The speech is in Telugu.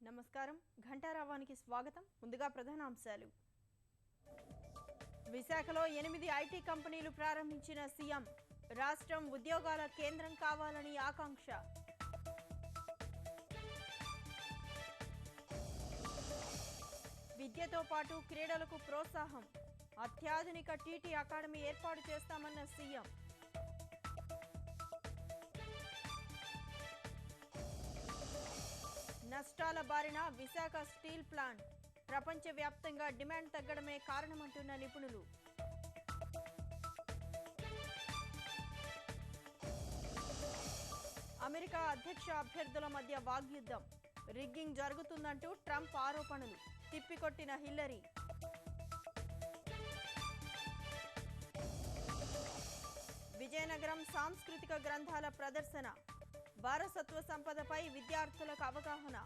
నమస్కారం ఘంటారావానికి స్వాగతం ముందుగా ప్రధానాంశాలు విశాఖలో 8 ఐటీ కంపెనీలు ప్రారంభించిన సీఎం రాష్ట్రం ఉద్యోగాల కేంద్రం కావాలని ఆకాంక్ష విద్యతో పాటు క్రీడలకు ప్రోత్సాహం అత్యాధునిక టీటీ అకాడమీ ఏర్పాటు చేస్తామన్న సీఎం నష్టాల బారిన విశాఖ స్టీల్ ప్లాంట్ ప్రపంచవ్యాప్తంగా డిమాండ్ తగ్గడమే కారణమంటున్న నిపుణులు అమెరికా అధ్యక్ష అభ్యర్థుల మధ్య వాగ్యుద్ధం రిగ్గింగ్ జరుగుతుందంటూ ట్రంప్ ఆరోపణలు తిప్పికొట్టిన హిల్లరీ విజయనగరం సాంస్కృతిక గ్రంథాల ప్రదర్శన వారసత్వ సంపదపై విద్యార్థులకు అవగాహన